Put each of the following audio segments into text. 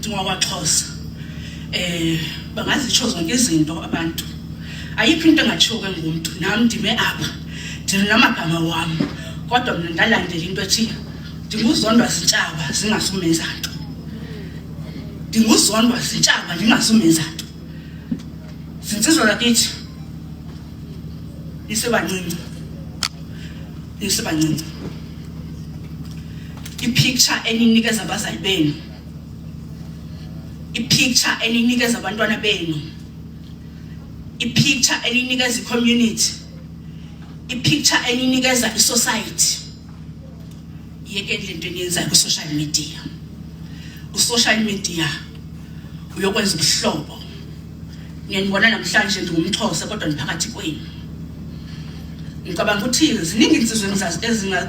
ngokwaXhosa bangazitsho zonke izinto abantu ayikho into engatshiwo ngumuntu nami ndime apha ndinamagama wami kodwa mina ndalandela into ethi ndinguzondwa zintshaba zingasumenza nto ndinguzondwa zintshaba ndingasumenza nto zinsizwa lakithi isebancinci ipicture eninikeza abazali benu ipicture eninikeza abantwana benu ipicture eninikeza icommunity ipicture eninikeza isociety yeke lento eniyenza ku social media social media uyokwenza ubuhlobo ngiyanibona namhlanje ngumXhosa kodwa niphakathi kwenu ngicabanga ukuthi ziningi insizwe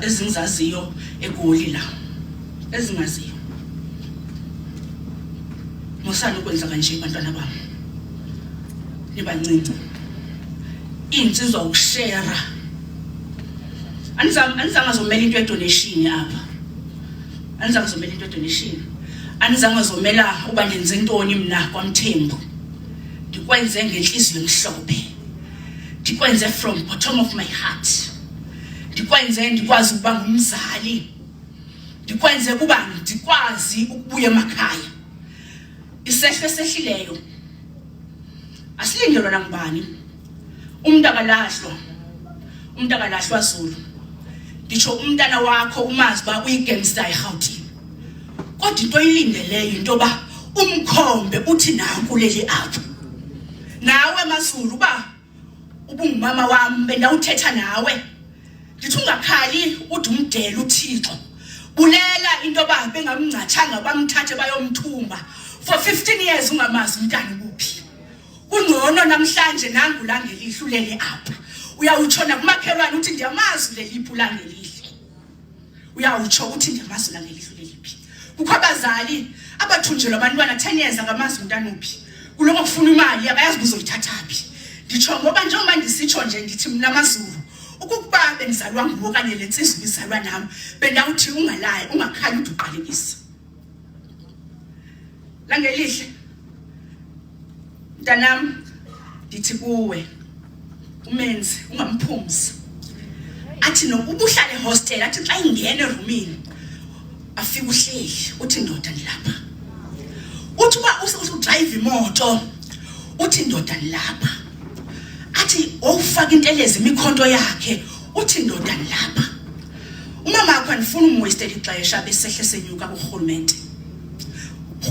ezingizaziyo eGoli la ezingaziyo musana ukwenza kanje abantwana bami nibancinci insizwa ukushare anizange zomela into donation apha anizange zomela into donation anizange zomela uba ngenze intoni mina kwaMthembu ndikwenze ngenhliziyo emhlophe ndikwenze from bottom of my heart ndikwenze ndikwazi ukuba ngumzali ndikwenze kuba ndikwazi ukubuya emakhaya isehlo sehlileyo asilindelwa nangubani umuntu akalahlwa Zulu nditsho umntana wakho umazi ba uyigangster eGauteng kodwa into oyilindeleyo into ba umkhombe uthi nanku leli apha nawe maZulu ba ubungumama wami bendawuthetha nawe ndithi ungakhali uthi umdela uThixo bulela into ba bengamncathanga bamthathe bayomthumba for 15 years ungamazi umntana kuphi kungcono namhlanje nangu la ngelihlu leli apha uyawutshona kumakhelwane uthi ndiyamazi leliphu la ngelihle uyawutsho uthi ndiyamazi la ngelihlu leliphi kukho abazali abathunjelwa abantwana 10 years angamazi umntana uphi kuloko kufuna imali akayazi uzoyithathaphi nditsho ngoba njengoba ndisitsho nje ndithi mina maZulu ukuba bendizalwa nguwe kanye lensizwe izalwa nami bendawuthi ungalaye ungakhali uthi uqalekisa la ngelihle mntanami ndithi kuwe umenzi ungamphumzi athi nokubuhlale hostel athi xa ingene roomini afike uhleli uthi ndoda nilapha uthi uba udrive imoto uthi ndoda nilapha athi ufaka intelezi imikhonto yakhe uthi ndoda nilapha umama wakho anifuna umwaste ixesha besehle senyuka kuRhulumente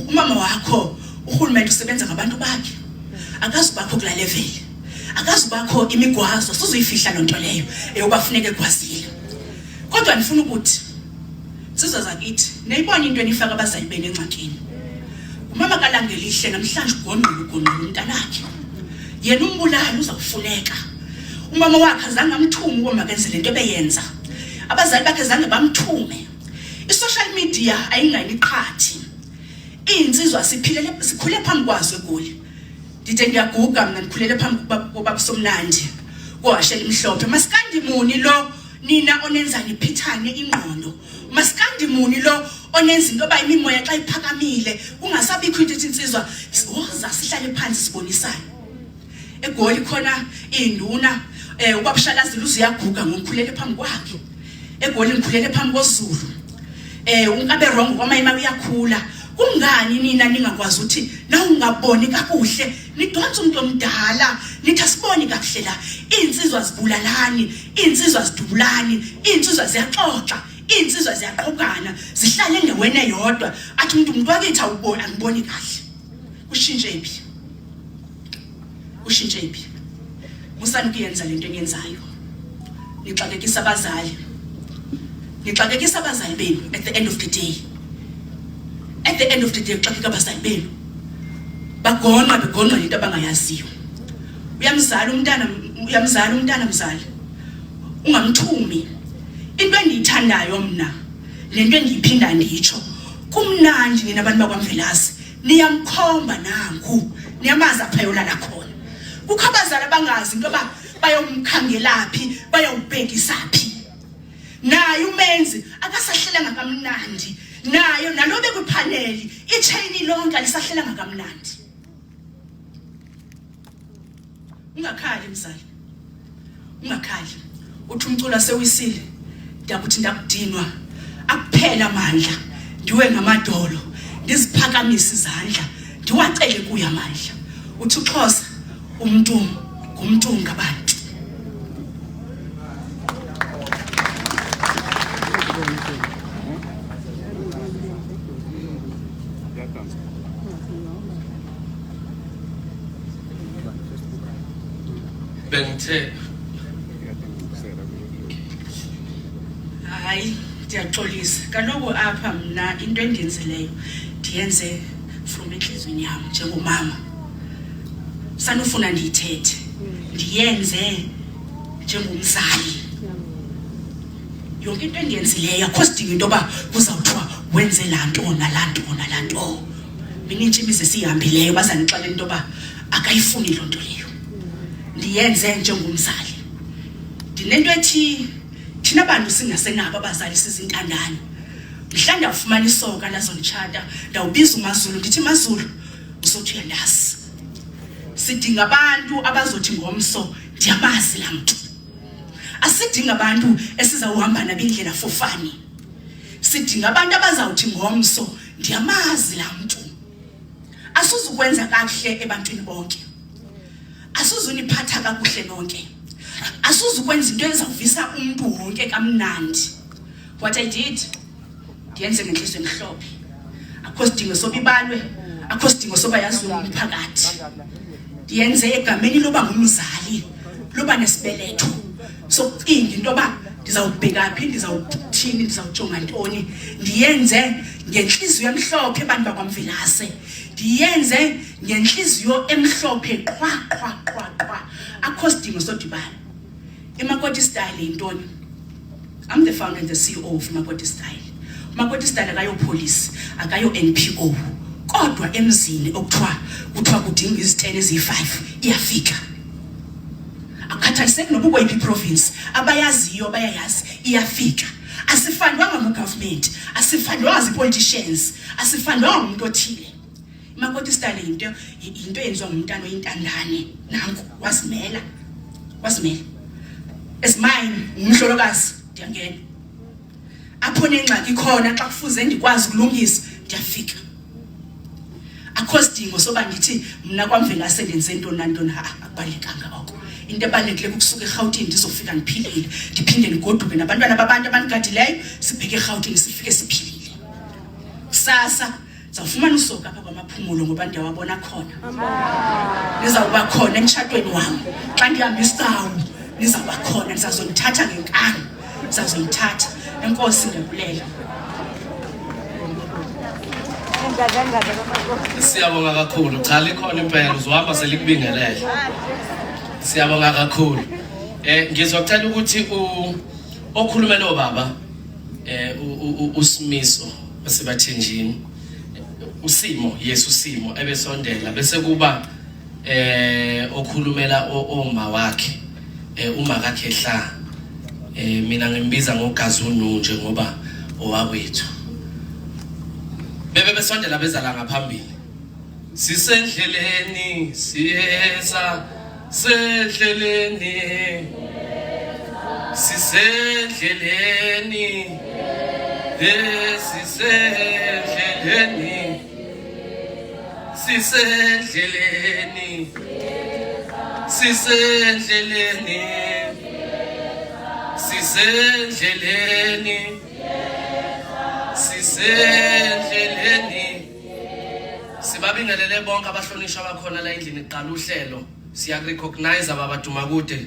umama wakho uRhulumente usebenza ngabantu bakhe akazi bakho kula level akazi bakho imigwazo sizuyifihla lonto leyo eyobafuneke kwazile kodwa nifuna ukuthi sizwe zakithi nayibona into enifaka abazali benu encakini umama kalangelihle namhlanje ugongqula umntanakhe yena umbulali uzakufuneka umama wakhe azange amthume ukuba makenze lento beyenza abazali bakhe zange bamthume isocial media ayingayiniqhathi insizwa sikhule phambi kwazo eGoli ndide ndiyaguga mina ndikhulele phambi kobabusomnandi koHashela Imhlophe masikandimuni lo nina onenzani iphithane ingqondo masikandimuni lo onenza into ba imimoya xa iphakamile kungasabikho into insizwa woza sihlale phansi sibonisane eGoli khona induna ubabushalazile uziyaguga ngomkhulele phambi kwakhe eGoli ngikhulele phambi koZulu unkabe wrong kwamayima uyakhula kungani nina ningakwazi ukuthi na ungaboni kakuhle nidonsa umuntu omdala nithi asiboni kakuhle la insizwa zibulalani insizwa zidubulani insizwa ziyaxoxa insizwa ziyaqhubana zihlale endaweni eyodwa athi umuntu wakithi awuboni angiboni kahle ushintshe phi musani kuyenza lento enyenzayo nixakekisa abazali benu at the end of the day xakeka abazali benu begonqa into abangayaziyo uyamzala umntana mzali ungamthumi into endiyithandayo mna lento endiyiphinda nditsho kumnandi nina abantu bakwaMvelasi niyamkhomba nanku niyamazi apha yolala khona kukho abazali abangazi into ba bayomkhangelaphi bayawubhekisaphi naye umenzi akasahlelenga kamnandi nayo nalobe kwiphaneli ichain lonke alisahlelanga kamnandi. Ungakhali mzali, ungakhali. Uthi umculo sewisile, ndiyakuthi ndakudinwa akuphela amandla, ndiwe ngamadolo, ndiziphakamisa izandla, ndiwacele kuye amandla. Uthi uXhosa umuntu ngumntu ngabantu. Bengithe hayi ndiyaxolisa kaloku apha mna into endenzileyo ndiyenze from enhlizweni yami njengomama sanufuna ndiyithethe ndiyenze njengomzali yonke into endenzileyo akho sidingo into yoba kuzawuthiwa wenze laa nto nalaa nto mina iintshimizi esiyihambileyo bazandixelela into yoba akayifuni loo nto leyo ndiyenze njengomzali. Ndinento ethi thina bantu singasenabo abazali sizintandane. Mhla ndafumana isoka lazonditshata ndawubiza uMazulu ndithi Mazulu usothi uyandazi. Sidinga abantu abazothi ngomso ndiyamazi laa mntu. Asidinga abantu esizawuhamba nabindlela fofani. Sidinga abantu abazawuthi ngomso ndiyamazi laa mntu. Asuzukwenza kakuhle ebantwini bonke. Asuzuniphatha kakuhle nonke. Asuzukwenza into ezawuvisa umuntu wonke kamnandi. What I did, ndiyenze ngenhliziyo emhlophe. Akho sidingo soba ibalwe, akho sidingo soba yaziwe umphakathi. Ndiyenze egameni loba ngumzali, loba nesibeletho. Sokucinga into yoba ndizawubheka phi, ndizawuthini, ndizawujonga ntoni. Ndiyenze ngenhliziyo emhlophe abantu bakwamvilase. Ndiyenze ngenhliziyo emhlophe qwa. Akho sidingo sodibana. Makoti Style intoni? I'm the founder and the CEO of Makoti Style. Makoti Style akayo police, akayo NPO. Kodwa emzini okuthiwa kudinga izitene eziyi5 iyafika. Akhathaliseki noba ukweyiphi province, abayaziyo bayayazi iyafika. Asifandwanga mu-government, asifandwanga zi-politicians, asifandwanga umuntu othile. Makoti Style into yenziwa ngumntana oyintandane nanku wasimela. Esimine umhlolokazi ndiyangena. Apho nengxaki khona xa kufuze ndikwazi ukulungisa ndiyafika. Akho sidingo soba ndithi mna kwamvelase ndenze ntoni nantoni akubalekanga oko. Into ebalulekileyo ukusuka eGauteng ndizofika ndiphilile, ndiphinde ndigoduke nabantwana babantu abandigadileyo sibheke eGauteng sifike siphilile. Sasa zawufumana usoka apha kwamaphumulo ngoba ndiyawabona khona. Nizawuba khona emtshatweni wami. Xa ndihamba isawu nizawuba khona, nizazondithatha ngenkani, nizazondithatha. Enkosi ndiyabulela. siyabonga kakhulu. Cha likhona impela uzohamba selikubingelele. Siyabonga kakhulu. Ngizocela ukuthi okhuluma lo baba uSimiso basebathenjini. Usimo Usimo ebesondela bese kuba okhulumela oma wakhe uma kaKhehla mina ngimbiza ngoGazunu nje ngoba owawethu bebe besondela bezala ngaphambili sisendleleni siyeza sendleleni sisendleleni sisendleleni sisendleleni sisendleleni sisendleleni sisendleleni sibabingelele bonke abahlonishwa bakhona la endlini iqala uhlelo siya recognize abaduma kude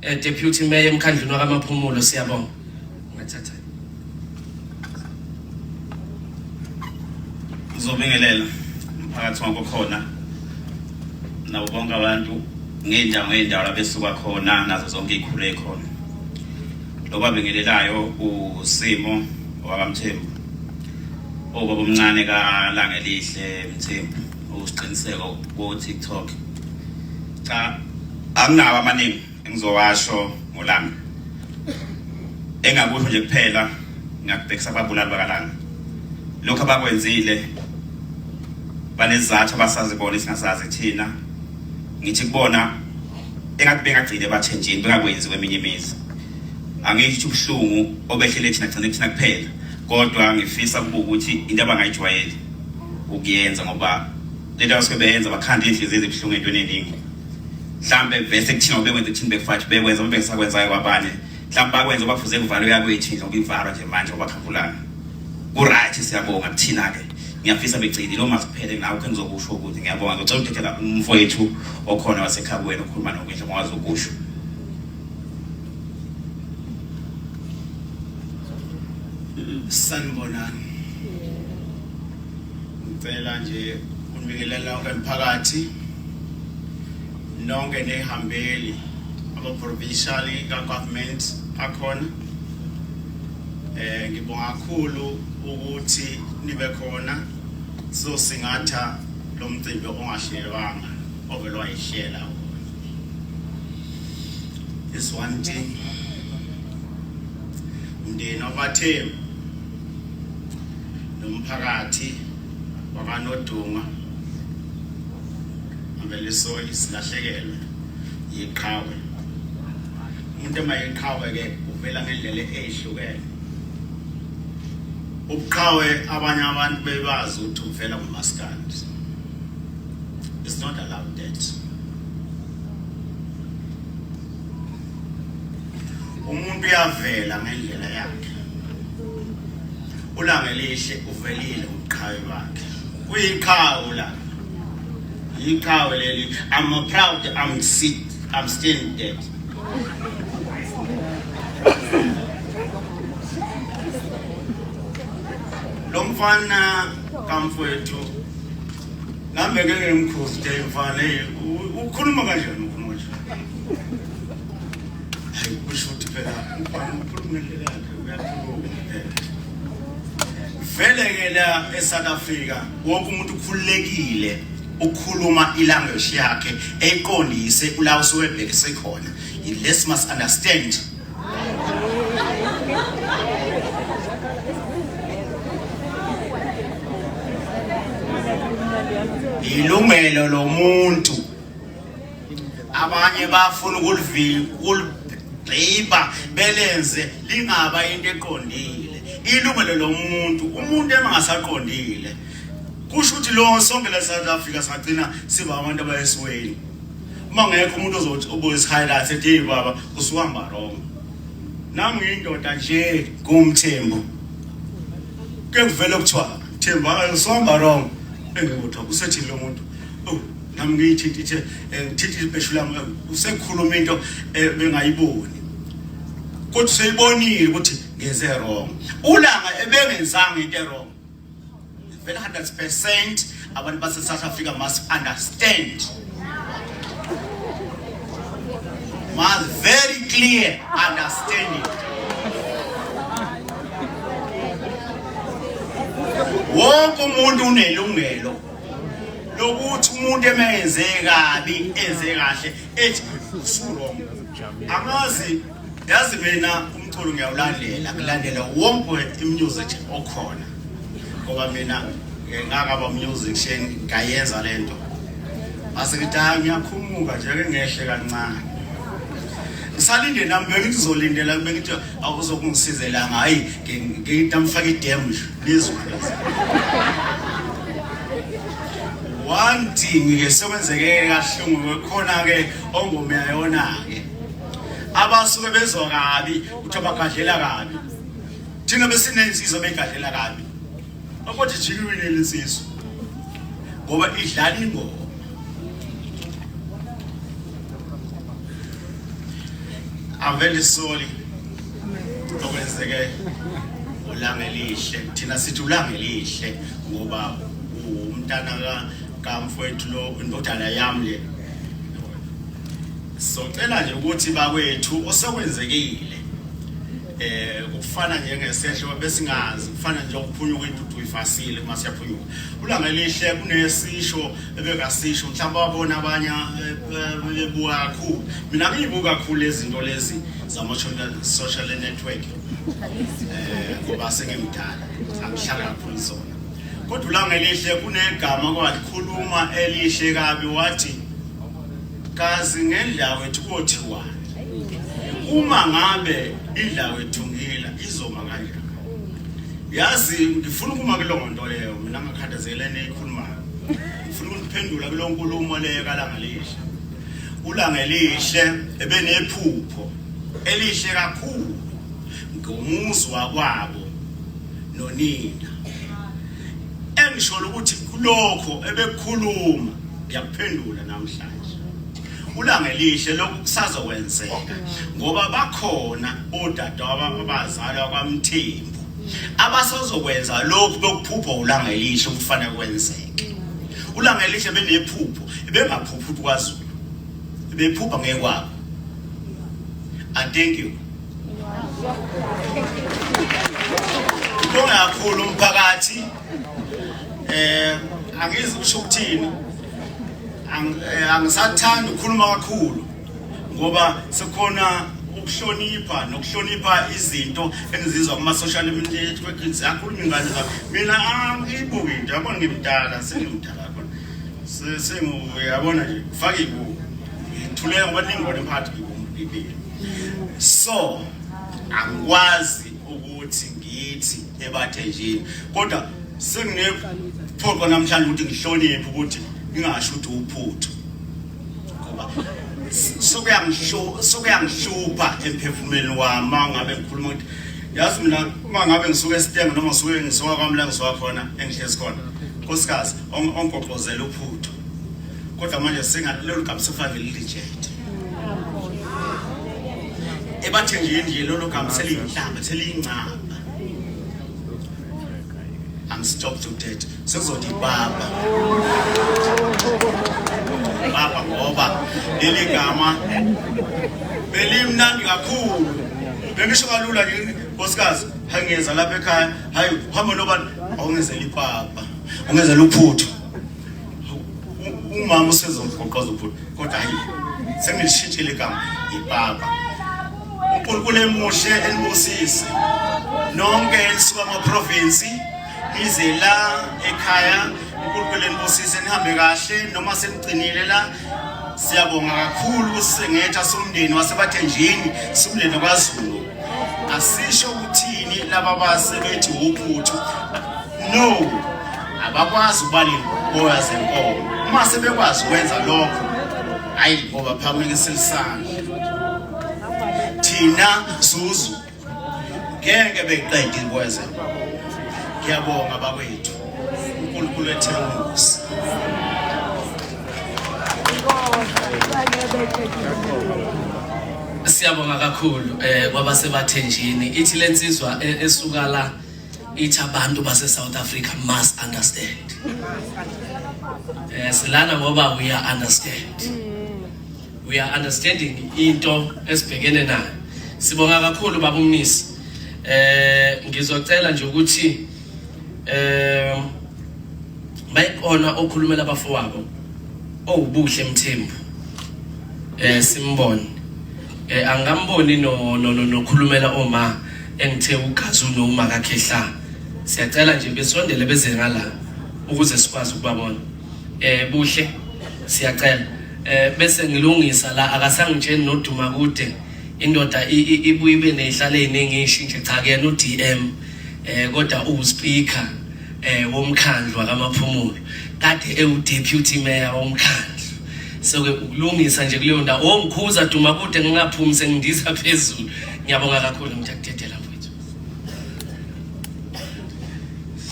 deputy mayor emkhandlweni wakamaphumulo siyabonga ngathatha uzobingelela phakathi kwakhona nawo bonke abantu ngeendawo besuka khona nazo zonke ikhulu ekhona lo babingelelayo uSimo wakamthembu obaba omncane kaLangelihle Mthembu usiqiniseko ku TikTok cha akunawo amaningi engizowasho ngolanga engakusho nje kuphela ngiyakubhekisa ababulali bakaLanga lokho abakwenzile banezizathu abasazibona isingasazi thina ngithi kubona engathi bengagcine bathenjini bengakwenzi kweminye imizi angisho ubuhlungu obehlele thina gcine thina kuphela kodwa ngifisa ukuthi into abangayijwayeli ukuyenza ngoba lento asebenza bakhanda inhliziyo ezibhlungu entweni eningi mhlambe vese kuthina bekwenza thina bekufathe bekwenza besakwenzayo kwabanye mhlambe bakwenza bafuze kuvalo yakwethu ngoba ivalo nje manje obakhaphulana ku-right siyabonga kuthina ke ngiyafisa begcini lo masiphele nawe ke ngizokusho ukuthi ngiyabonga ngicela ukuthethela umfowethu okhona wasekhabweni okhuluma nokwindla ngwazi ukusho sanibonani ngicela nje unibikelela kwemphakathi nonke nehambeli ama-provincial government akhona ngibonga kakhulu ukuthi nibe khona sizosingatha lo mcimbi ongahlelwanga ovele wayihlela is one thing umndeni wabathembu nomphakathi wakanodunga avele so isilahlekelwe yiqhawe umuntu emayiqhawe ke uvela ngendlela ezihlukene ubuqhawe abanye abantu bebazi ukuthi uvela kumaskandi it's not allowed that umuntu uyavela ngendlela yakhe ulangelihle uvelile ubuqhawe bakhe kuyiqhawe la yiqhawe leli I'm proud I'm still dead lo mfana kamfowethu ngambeke ngemkhosi nje mfana ukhuluma kanjani ukhuluma nje hayi kusho ukuthi phela mfana ukhuluma ngendlela yakhe uyakhuluma vele ke la eSouth Africa wonke umuntu ukhululekile ukukhuluma ilanguage yakhe eyiqondise kula usuke ebhekise khona let's must understand ilungelo lomuntu abanye bafuna ukulibheba belenze lingaba into eqondile ilungelo lomuntu umuntu engasaqondile kusho ukuthi lo sonke la South Africa sagcina siba abantu abayesiweni uma ngekho umuntu ozothi oboyis highlights ethi hey baba usuhamba wrong nami ngiyindoda nje kumthembu ke kuvela kuthiwa Themba usuhamba wrong engikuthi usethini lo muntu oh nami ngiyithithi ngithithi beshulami usekhuluma into bengayiboni kodwa seyibonile ukuthi ngenze wrong ulanga ebengenzanga into wrong very 100% abantu base South Africa must understand must very clear understanding wonke umuntu unelungelo lokuthi umuntu emenze kabi enze kahle ethi usurong amazi yazi mina umculo ngiyawulandela kulandela wonke imusic okhona ngoba mina ngakaba music shen ngayenza lento asekutha ngiyakhumuka nje ke ngehle kancane ngisalinde nami bengizolindela kube ngithi awuzokungisiza hayi ngitamfaka idemo lizwe one thing ke sekwenzeke kahlungu khona ke ongome yayona ke abasuke bezwa kabi uthi abagadlela kabi thina besinensizwe begadlela kabi akothi jikiwile lesizwe ngoba idlala ingoma I'm very sorry okwenzeke ulangelihle thina sithi ulangelihle ngoba umntana kamfowethu lo indodana yami le socela nje ukuthi bakwethu osekwenzekile ukufana njengesehlo besingazi kufana nje ukuphunyuka intuthu ifasile uma siyaphunyuka ulangelihle kunesisho ebekasisho mhlawumbe wabona abanye bebuka kakhulu mina ngiyibuka kakhulu izinto lezi zama social network ngoba sengimdala angihlala kakhulu zona kodwa ulanga elihle kunegama kwalikhuluma elihle kabi wathi kazi ngendla wethu kothiwa uma ngabe idla wethungila izoma kanjani yazi ngifuna ukuma kulongo nto leyo mina ngakhathazelene ekhulumayo ngifuna ukuphendula kulongo nkulumo leyo kalanga lihle ulanga elihle ebenephupho elihle kakhulu ngomuzwa kwabo nonina engisho ukuthi kulokho ebekukhuluma ngiyakuphendula namhlanje ulanga elihle lokusazokwenzeka ngoba bakhona odada abazalwa kwaMthembu abasazokwenza lokhu bokuphupha ulanga elihle ukufanele kwenzeke ulanga elihle benephupho bengaphuphi kwaZulu bephupha ngekwabo. Thank you. Ngibonga kakhulu umphakathi angizi kusho ukuthini angisathanda ukukhuluma kakhulu ngoba sekhona ukuhlonipha nokuhlonipha izinto engizizwa kuma social media kwekhithi akhuluma ingane zami mina angibuki into yabona ngimdala sengimdala khona sengiyabona nje kufaka ibuku ngithulela ngoba ningibona emphakathi ngibumbi so angikwazi ukuthi ngithi ebathenjini kodwa senginephoqo namhlanje ukuthi ngihloniphe ukuthi ngingasho ukuthi uphutho ngoba sokuyangihlupha emphefumulweni wami mangabe ngikhuluma ukuthi yazi mina mangabe ngisuka eStenga noma ngisuke ngisuka kwami la ngisuka khona engihlezi khona nkosikazi ongoqozela uphutho kodwa manje singalelo gama sifake reject ebathenjini nje lolo gama seliyinhlamba seliyincaba I'm stopped to death sekuzothi baba ngoba leli gama belimnandi kakhulu bengisho kalula nje nkosikazi hangeza lapha ekhaya hayi uhamba nobani awungezela ipapa ungezela uphutho umama usezoqoqoza uphutho kodwa hayi sengilishintshile igama ipapa uNkulunkulu emuhle enibusise nonke elisuka emaprovinsi ize la ekhaya uNkulunkulu enibusise nihambe kahle noma senigcinile la siyabonga kakhulu usengetha somndeni wasebathenjini somndeni kwaZulu asisho ukuthini laba basebethi uphutho no abakwazi ubali boya zenkomo uma sebekwazi ukwenza lokho hayi ngoba phambi silisana thina Zuzu ngeke beqede ikwenza ngiyabonga bakwethu uNkulunkulu ethembusi siyabonga kakhulu kwabasebathenjini ithi lensizwa esuka la ithi abantu base South Africa must understand silana ngoba we are understanding into esibhekene nayo sibonga kakhulu baba uMnisi ngizocela nje ukuthi bayikona okhulumela abafowabo owubuhle eMthembu simbone angamboni nokhulumela oma engithe uGazu noma kaKhehla siyacela nje besondele beze ngala ukuze sikwazi ukubabona buhle siyacela bese ngilungisa la akasangitsheni noduma kude indoda ibuye ibe nezihlalo eziningi eshintshe cha kuyena uDM kodwa uSpeaker womkhandlu akamaphumulo kade eUdeputy Mayor womkhandlu so ukulungisa nje kuleyo ndawo ongikhuza duma kude ngingaphumi sengidiza phezulu ngiyabonga kakhulu ngiyakudedela mfowethu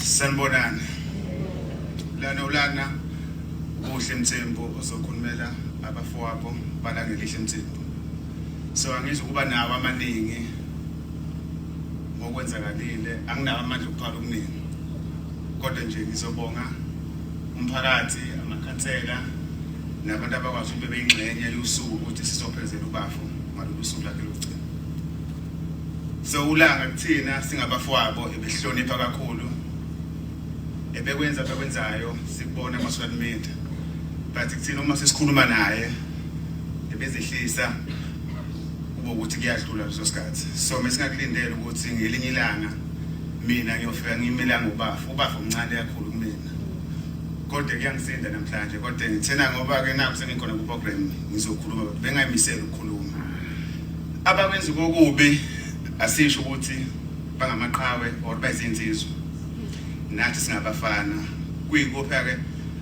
sanibonani lana ubuhle Mthembu ozokhulumela abafowabo balangelihle Mthembu so angizo kuba nawo amaningi ngokwenzakalile anginawo amandla okuphala okuningi kodwa nje ngizobonga umphakathi amakhansela nabantu abakwazi ube beyingxenye yosuku ukuthi sizophezela ubafu ngalolu suku lakhe lokugcina so ulanga kuthina singabafowabo ebehlonipha kakhulu bekwenzayo sikubona ama-social media but kuthina uma sesikhuluma naye ebezehlisa ukuthi kuyadlula leso sikhathi so mesingakulindela ukuthi ngelinye ilanga mina ngiyofika ngimelanga ubafu omncane kakhulu kumina kodwa kuyangisinda namhlanje kodwa ngithena ngoba ke naku sengikhona ku program ngizokhuluma kodwa bengayimisela ukukhuluma abakwenza kokubi asisho ukuthi bangamaqhawe or bayizinsizwa nathi singabafana kuyikupha ke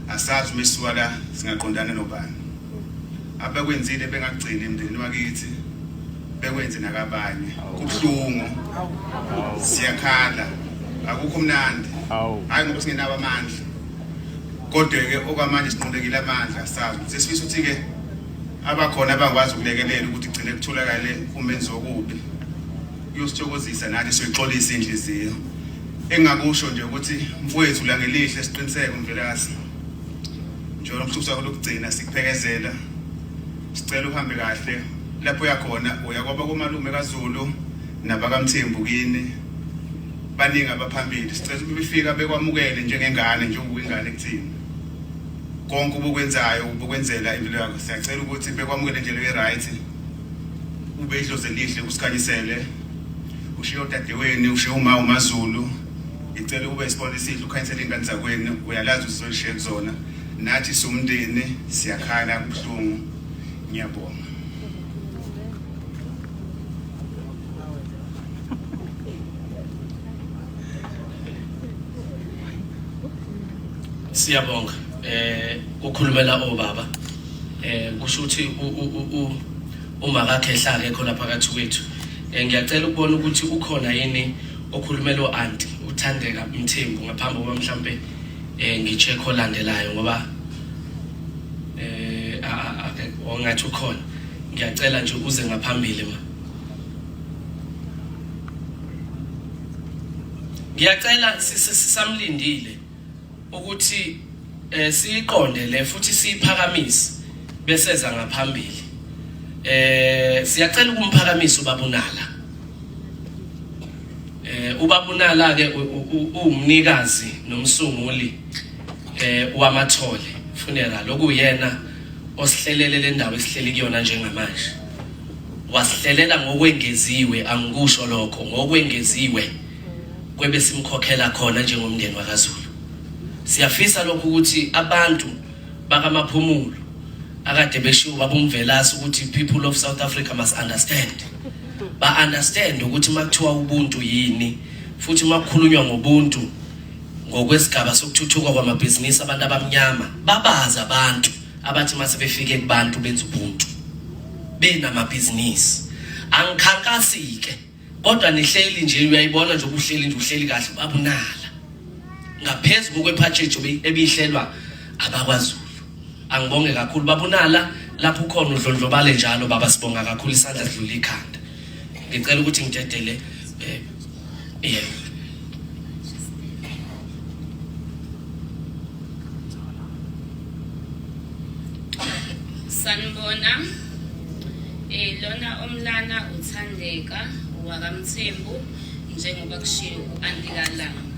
asazi umisuka la singaqondana nobani abakwenzile bengagcina emndeni wakithi bekwenze nakabanye kubuhlungu siyakhala akukho mnandi hayi ngoba singenawo amandla kodwa ke okwamanje siqondekile amandla sazi sesifisa ukuthi ke abakhona abangwazi ukulekelela ukuthi igcine kutholakale umenzo okubi uyosithokozisa nathi soyixolisa inhliziyo engakusho nje ukuthi mfowethu la ngelihle siqiniseke umvelakazi njalo umhlubusa lokugcina sikuphekezela sicela uhambe kahle lapho yakhona uyakwaba komalume kaZulu nabakamthembu kini baningi abaphambili sicela befika bekwamukele njengengane njengokuyingane kuthini konke ubukwenzayo ubukwenzela impilo yakho siyacela ukuthi bekwamukele nje le right ube idlozi elihle usikhanyisele ushiyo dadewenu ushiyo umaZulu icela ube isibona esihle ukhanyisele ingane zakwenu uyalazi uzolishiya kuzona nathi somndeni siyakhala kubuhlungu ngiyabonga siyabonga ukukhulumela obaba kusho ukuthi uma kakhehla akekho lapha phakathi kwethu ngiyacela ukubona ukuthi ukhona yini okhulumela oanti uthandeka Mthembu ngaphambi kokuba mhlambe ngicheck olandelayo ngoba ongathi ukhona ngiyacela nje uze ngaphambili ma ngiyacela sisamlindile ukuthi siqonde le futhi siphakamise bese za ngaphambili siyacela ukumphakamisa ubabunala ke umnikazi nomsunguli wamathole funeral okuyena osihlelele le ndawo esihleli kuyona njengamanje wasihlelela ngokwengeziwe angikusho lokho ngokwengeziwe kwebe simkhokhela khona njengomndeni wakaZulu siyafisa lokho ukuthi abantu bakamaphumulo akade beshiwo babumvelasi ukuthi people of South Africa must understand understand ukuthi makuthiwa ubuntu yini futhi makukhulunywa ngobuntu ngokwesigaba sokuthuthuka kwamabhizinisi abantu abamnyama babaza abantu abathi mase befike kubantu benza ubuntu benamabhizinisi angikhankasike kodwa nihleli nje uyayibona nje ubuhleli nje uhleli kahle babunala ngaphezulu kokwepackage ebihlelwa abakwaZulu angibonge kakhulu babunala lapho ukhona udlondlobale njalo baba sibonga kakhulu isandla sidlula ikhanda ngicela ukuthi ngidedele sanibona lona omlana uthandeka wakamthembu njengoba kushiwo uantikalanga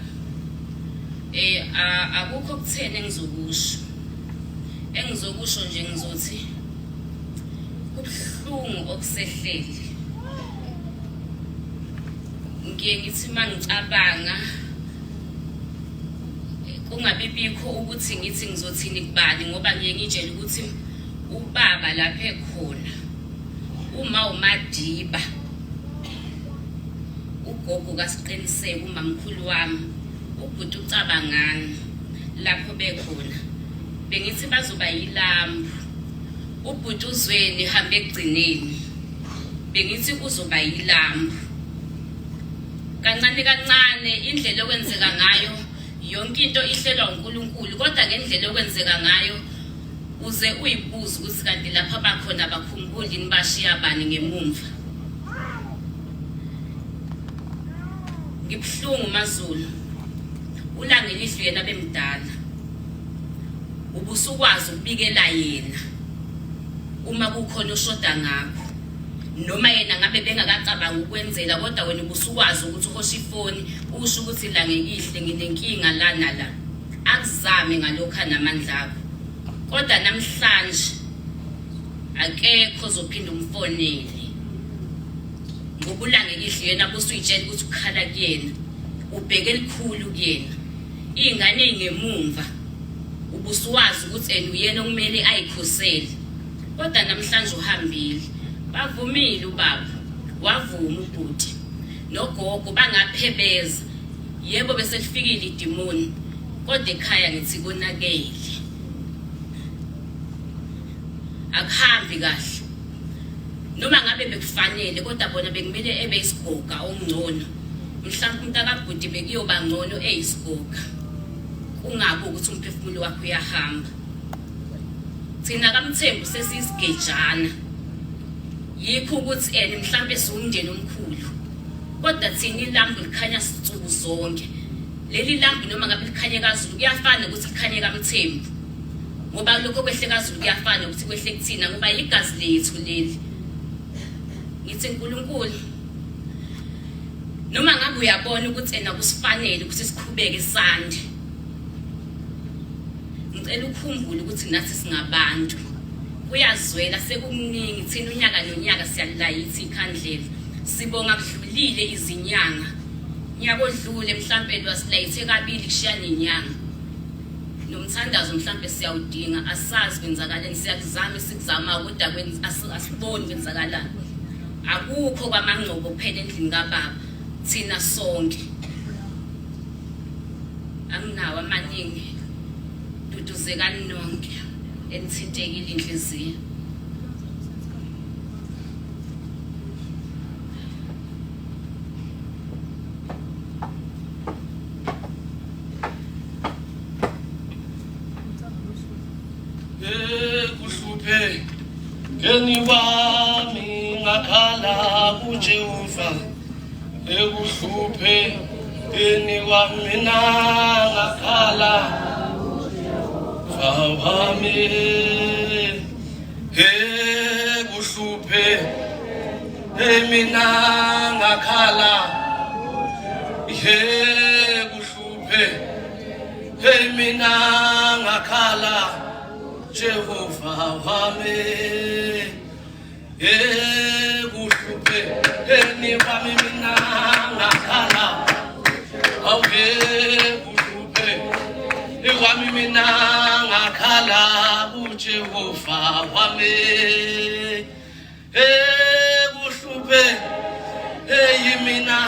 akukho kuthena engizokusho nje ngizothi kubuhlungu okusehleli ngithi mangicabanga kungabibikho ukuthi ngithi ngizothini kubani ngoba ngiye ngitshela ukuthi ubaba lapha ekhona uma uMadiba ugogo kasiqiniseke umamkhulu wami ubhuti ucabangani lapho bekhona bengithi bazoba yilambu ubhuti uZweni hambe egcineni bengithi kuzoba yilambu kancane kancane indlela okwenzeka ngayo yonke into ihlelwa uNkulunkulu kodwa ngendlela okwenzeka ngayo uze uyibuza ukuthi kanti lapha bakhona bakhumbuli nibashiya bani ngemumva ngibhlungu maZulu ulangelihle yena bemdala ubusukwazi ukubikela yena uma kukhona ushoda ngakho noma yena ngabe bengakacabanga ukwenzela kodwa wena ubusukwazi ukuthi uhosha ifoni usho ukuthi la ngekihle nginenkinga la nala akuzame ngalokho namandla akho kodwa namhlanje akekho uzophinda umfonele ngoba ulangelihle yena busuyitshela ukuthi ukhala kuyena ubheke elikhulu kuyena ingane ingemumva ubusuwazi ukuthi uyena okumele ayikhosele. Kodwa namhlanje uhambile. Bavumile ubaba, wavuma ubhuti. Nogogo bangaphebeza. Yebo bese lifikile idimoni. Kodwa ekhaya ngithi konakele. Akuhambi kahle. Noma ngabe bekufanele kodwa bona bekumele ebe isigoga ongcono. Mhlawumbe umuntu akabhudi bekuyoba ngcono eyisigoga. Ungabe ukuthi umphefumulo wakho uyahamba. Thina kaMthembu sesisigejana. Yikho ukuthi mhlawumbe siwumndeni omkhulu. Kodwa thina ilambu likhanya sitsuku zonke. Leli lambu noma ngabe likhanye kaZulu kuyafana ukuthi likhanye kaMthembu. Ngoba lokho kwehle kaZulu kuyafana ukuthi kwehle kuthina ngoba igazi lethu leli. Ngithi uNkulunkulu noma ngabe uyabona ukuthi kusifanele ukuthi siqhubeke sande. Ngicela ukukhumbula ukuthi nathi singabantu. Kuyazwela sekuningi thina unyaka nonyaka siyalilayitha ikhandlela. Sibonga kudlulile izinyanga. Nyaka odlule mhlambe lwasilayithe kabili kushiyana inyanga. Nomthandazo mhlambe siyawudinga asazi kwenzakaleni siyakuzama sikuzama kodwa asiboni kwenzakalani. Akukho kwamangcobo kuphela endlini kaBaba thina sonke. Anginawo amaningi duduzekani nonke enithintekile inhliziyo. Kuhluphe ngeni wami ngakhala kuJehova. Kuhluphe ngeni wami ngakhala wami. Kuhluphe mina ngakhala. Kuhluphe mina ngakhala Jehova wami. Kuhluphe ni wami mina ngakhala. Kuhluphe ni wami mina ngakhala kuJehova wami. Kuhluphe mina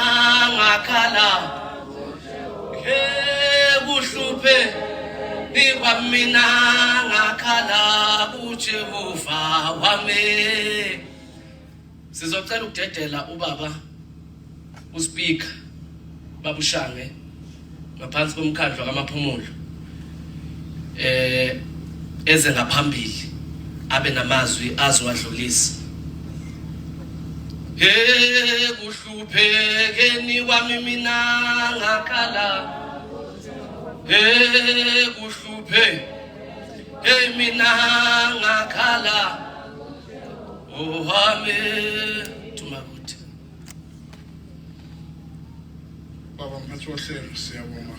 ngakhala. Kuhluphe mina ngakhala kuJehova wami. Sizocela ukudedela ubaba uSpeaker babushange ngaphansi komkhandlo kamaphumulo. Eze ngaphambili abe namazwi azowadlulisa. Kuhluphekeni wami mina ngakhala. Kuhluphe mina ngakhala wami. Tumakuthi Baba mphathi wohlelo siyabonga.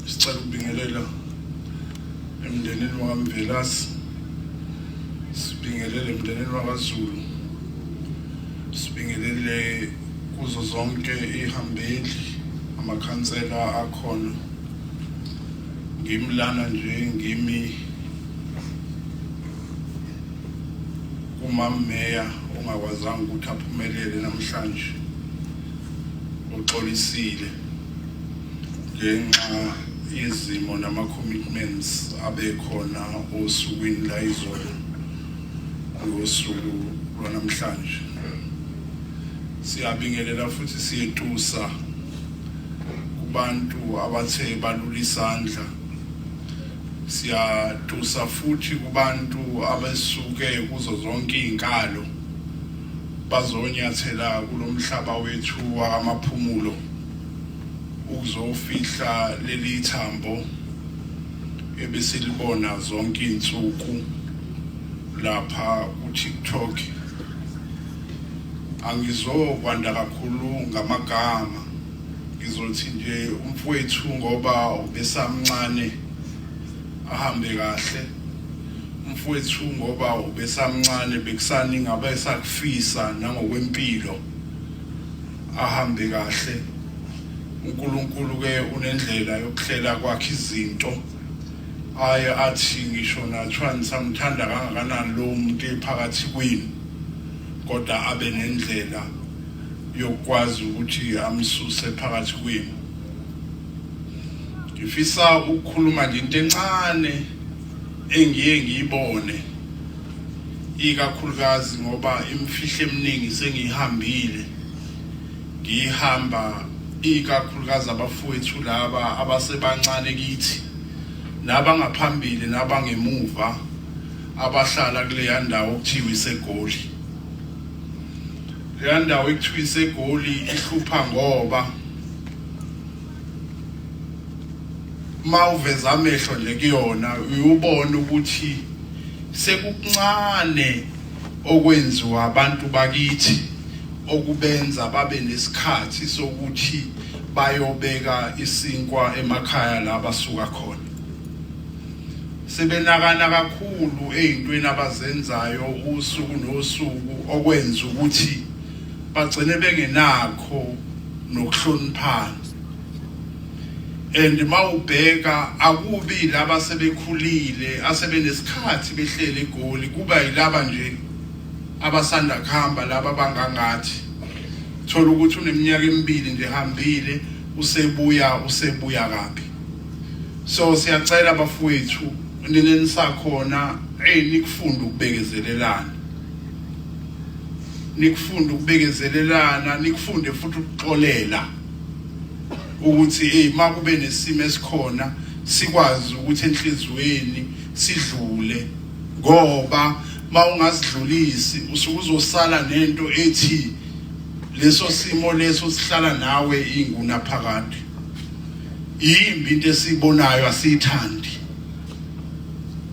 Sicela ukubingelela emndenini waMvelasi. Sibingelele emndenini wakaZulu. Sibingelele kuzo zonke ihambeli amakhansela akhona. Ngimlana nje ngimi uMameya ongakwazanga ukuthi aphumelele namhlanje. Uxolisile ngenxa izimo nama commitments abekhona osukwini la izolo ngosuku lwanamhlanje. Siyabingelela futhi siyetusa kubantu abathe balula isandla. Siyatusa futhi kubantu abesuke kuzo zonke izinkalo bazonyathela kulomhlaba wethu wamaphumulo ukuzofihla leli thambo ebesilibona zonke insuku lapha ku TikTok. Angizokwanda kakhulu ngamagama, ngizothi nje umfowethu ngoba ubesamncane ahambe kahle. Umfowethu ngoba ubesamncane bekusani ngabe sakufisa nangokwempilo ahambe kahle. uNkulunkulu ke unendlela yokuhlela kwakhe izinto aye athi ngisho nathiwa nisamthanda kangakanani lo muntu ephakathi kwini kodwa abe nendlela yokwazi ukuthi amsuse phakathi kwini. Ngifisa ukukhuluma nje into encane engiye ngiyibone ikakhulukazi ngoba imfihlo eminingi sengihambile ngihamba ikakhulukazi abafowethu laba abasebancane kithi nabangaphambili nabangemuva abahlala kule ndawo okuthiwa iseGoli. Le ndawo ekuthiwa iseGoli ihlupha ngoba mawuveza amehlo nje kuyona uyubona ukuthi sekuncane okwenziwa abantu bakithi okubenza babe nesikhathi sokuthi bayobeka isinkwa emakhaya la basuka khona. Sebenakana kakhulu ezintweni abazenzayo usuku nosuku okwenza ukuthi bagcine bengenakho nokuhloniphana. And mawubheka akubi laba sebekhulile asebenesikhathi behlele eGoli kuba yilaba nje abasanda kuhamba laba bangangathi thola ukuthi uneminyaka emibili nje hambile usebuya kabi. So siyacela abafowethu ninisakhona nikufunda ukubekezelelana. Nikufunda ukubekezelelana, nikufunde futhi ukuxolela ukuthi makube nesimo esikhona sikwazi ukuthi enhlizweni sidlule ngoba mawungasidlulisi usuke uzosala nento ethi leso simo leso sihlala nawe inguna phakade. Yimbi into esibonayo asithandi.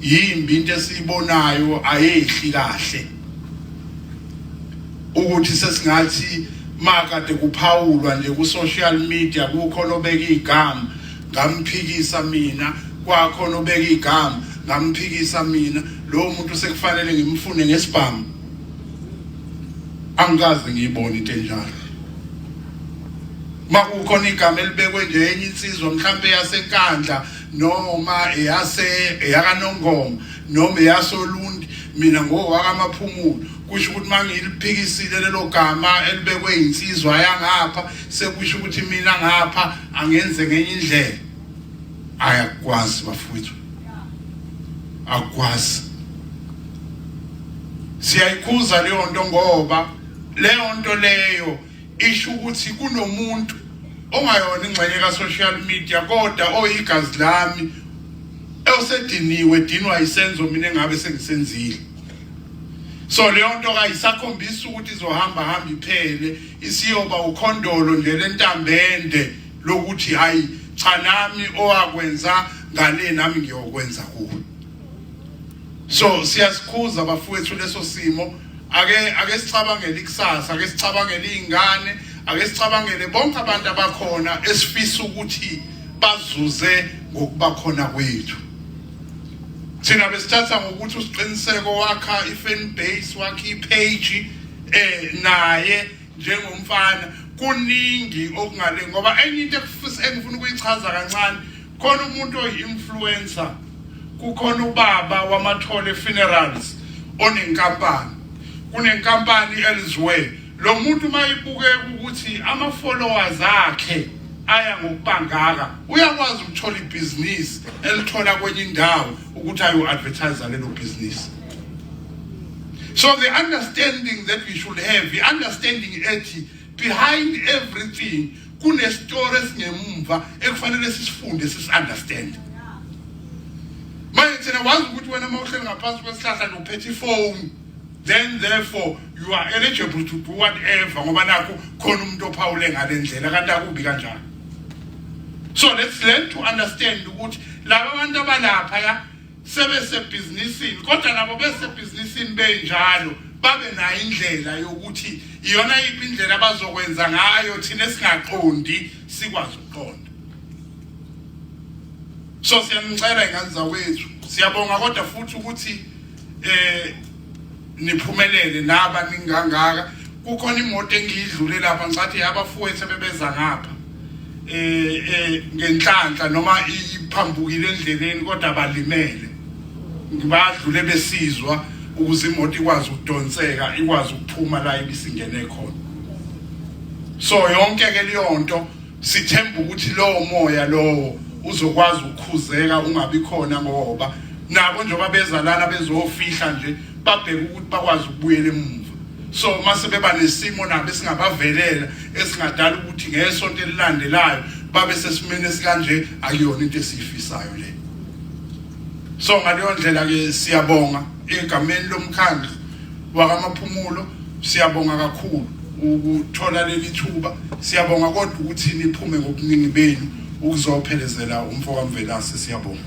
Yimbi into esibonayo ayehli kahle. Ukuthi sesingathi makade kuphawulwa nje ku social media kukhona obeka igama ngamphikisa mina kwakhona obeka igama ngamphikisa mina lo muntu sekufanele ngimfune ngesibhamu. Angikaze ngiyibone into enjalo. Makukhona igama elibekwe nje enye insizwa mhlambe yasenkandla noma eyakaNongoma noma eyasolundi mina ngowakamaphumulo kusho ukuthi mangiliphikisile lelo gama elibekwe insizwa yangapha sekusho ukuthi mina ngapha angenze ngenye indlela. Ayakwazi bafowethu. Akwazi. Siyayikhuza leyo nto ngoba leyo nto leyo isho ukuthi kunomuntu ongayona ingxenye ka social media kodwa oyigazi lami osediniwe dinwa isenzo mina engabe sengisenzile. So leyo nto kayisakhombisa ukuthi izohamba iphele isiyoba ukhondolo nje lentambende lokuthi hayi cha nami owakwenza ngale nami ngiyokwenza kuwe. So siyasikhuza abafowethu leso simo ake sicabangele ikusasa ake sicabangele izingane ake sicabangele bonke abantu abakhona esifisa ukuthi bazuze ngokuba khona kwethu. Thina besithatha ngokuthi usiqiniseko wakha ifan base wakha ipage naye njengomfana kuningi okungale ngoba enye into engifuna ukuyichaza kancane khona umuntu oyi-influencer kukhona ubaba wamathole funerals onenkampani kunenkampani elizwe lo muntu mayibuke ukuthi ama followers akhe aya ngokubangaka uyakwazi ukuthola ibusiness elithola kwenye indawo ukuthi ayo advertise lelo business. So the understanding that we should have, the understanding ethi behind everything kune story esingemumva ekufanele sisifunde sisi-understand. Manje thina wazi ukuthi wena mawuhleli ngaphansi kwesihlahla nophethe ifone then therefore you are eligible to do whatever ngoba nakho khona umuntu ophawule ngale ndlela kanti akubi kanjani. So let's learn to understand ukuthi laba bantu abalapha ya sebesebhizinisini kodwa nabo besebhizinisini benjalo babe nayo indlela yokuthi iyona iphi indlela abazokwenza ngayo thina singaqondi sikwazi ukuqonda. So siyanicela ingane zawethu siyabonga kodwa futhi ukuthi niphumelele naba ningangaka kukhona imoto engidlule lapha ngicathi abafowethu bebeza ngapha ngenhlanhla noma iphambukile endleleni kodwa balimele ngibadlule besizwa ukuze imoto ikwazi ukudonseka ikwazi ukuphuma la ibisingene khona. So yonke ke leyo nto sithemba ukuthi lowo moya lowo uzokwazi ukukhuzeka ungabi khona ngoba nabo njengoba bezalana bezofihla nje babheka ukuthi bakwazi ukubuyela emuva. So mase beba nesimo nabo esingabavelela esingadala ukuthi ngesonto elilandelayo babe sesimene sikanje akuyona into esiyifisayo le. So ngaleyo ndlela ke siyabonga egameni lomkhandlu wakamaphumulo siyabonga kakhulu ukuthola leli thuba siyabonga kodwa ukuthi niphume ngobuningi benu ukuzophelezela umfoka Mvelase siyabonga.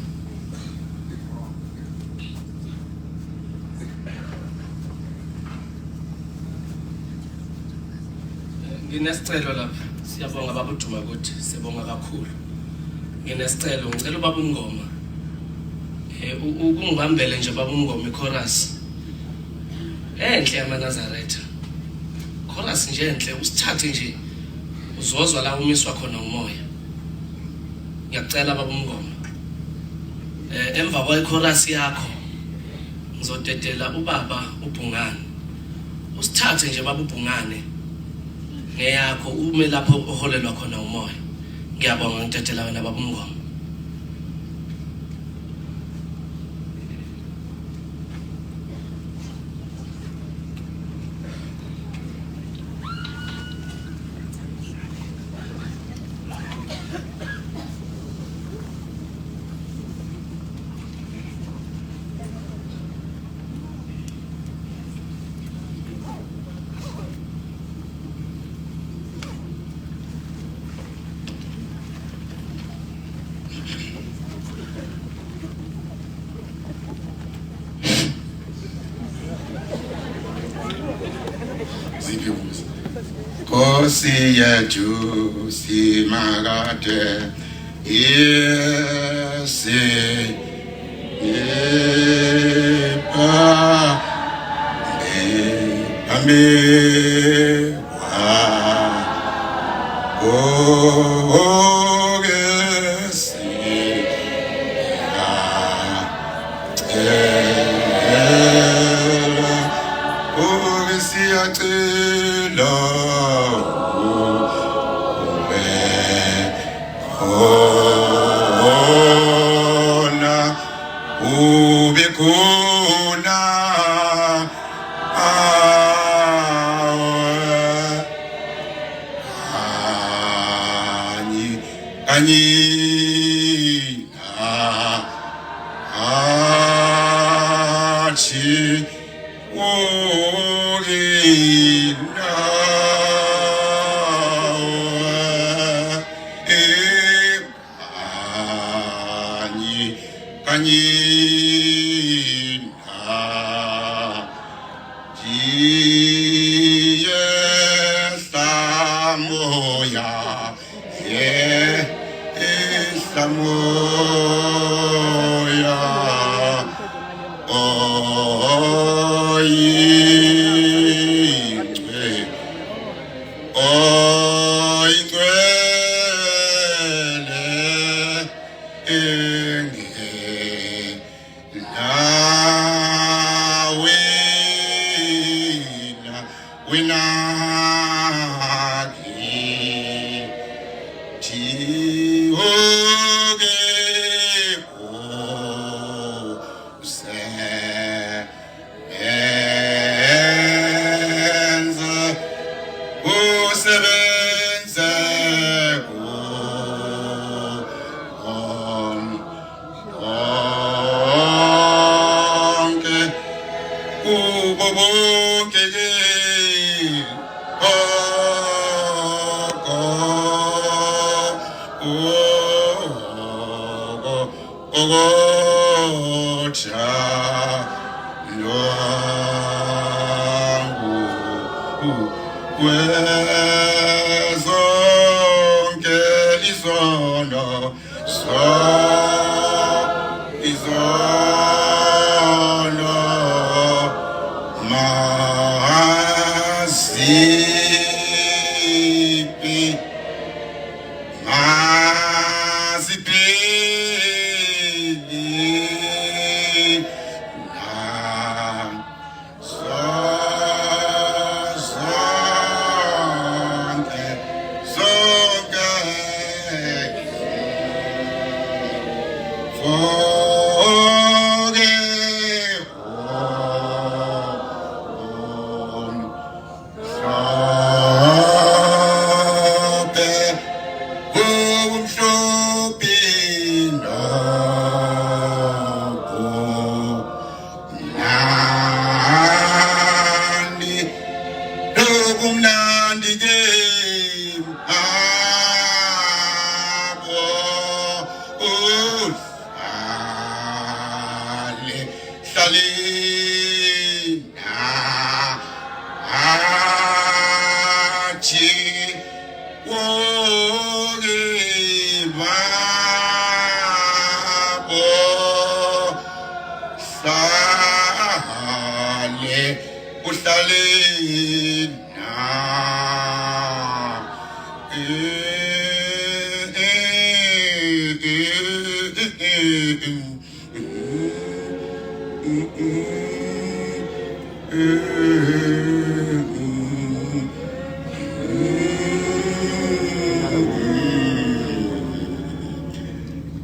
Nginesicelo lapha siyabonga baba uDuma ukuthi siyabonga kakhulu. Nginesicelo ngicela ubaba uMngoma ukungibambele nje baba uMngoma ichorus enhle yamaNazaretha chorus nje enhle usithathe nje uzozwa la umiswa khona umoya. Ngiyacela baba uMngoma emva kwa ichorus yakho ngizodedela ubaba uBhungane usithathe nje baba uBhungane ngeyakho ume lapho oholelwa khona umoya. Ngiyabonga ngidedela wena baba uMngoma. Kosi yethu simakade yesi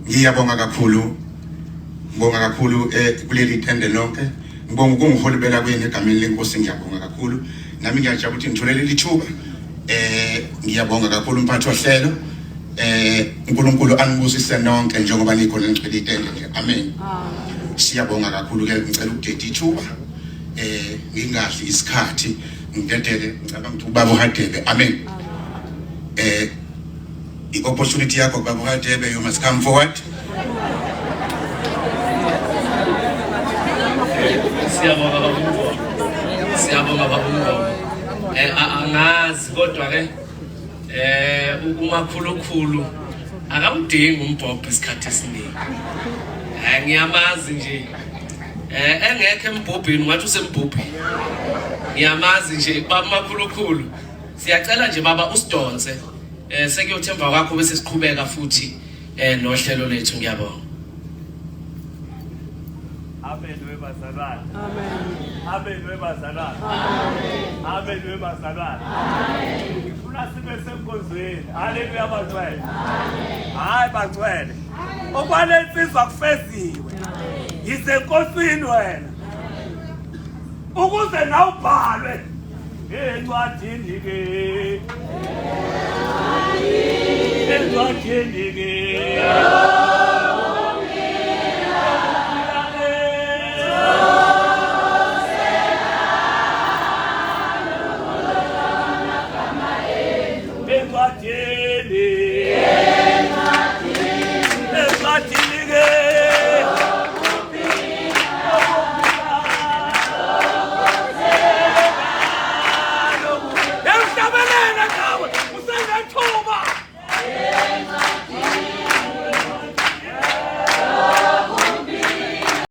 Ngiyabonga kakhulu kuleli tende lonke ngibonga ukungiholibela kwenu egameni lenkosi ngiyabonga kakhulu nami ngiyajabula ukuthi ngitholele lithuba ngiyabonga kakhulu umphathi wahlelo uNkulunkulu anibusise nonke njengoba nikhona ngicela itende nje amen siyabonga kakhulu ke ngicela ukudeda ithuba ngingadli isikhathi ngidedele ngicela ukuthi ubaba uHadebe amen i-opportunity yakho baba uHadebe you must come forward. Siyabonga baba angazi kodwa ke umakhulukhulu akamdingi umbhobho isikhathi esiningi ngiyamazi nje engekho embhobheni ngathi usembhobheni ngiyamazi nje baba makhulukhulu siyacela nje baba usidonse sekuyothemba kwakho bese siqhubeka futhi nohlelo lethu ngiyabonga. Amen webazalwane. Amen. Amen webazalwane. Amen. Amen webazalwane. Amen. Ngifuna sibe senkonzweni. Haleluya bazwele. Amen. Hayi bazwele. Okwalensizwa kufeziwe. Yisenkosini wena. Ukuze nawubhalwe encwadini ke. Encwadini ke.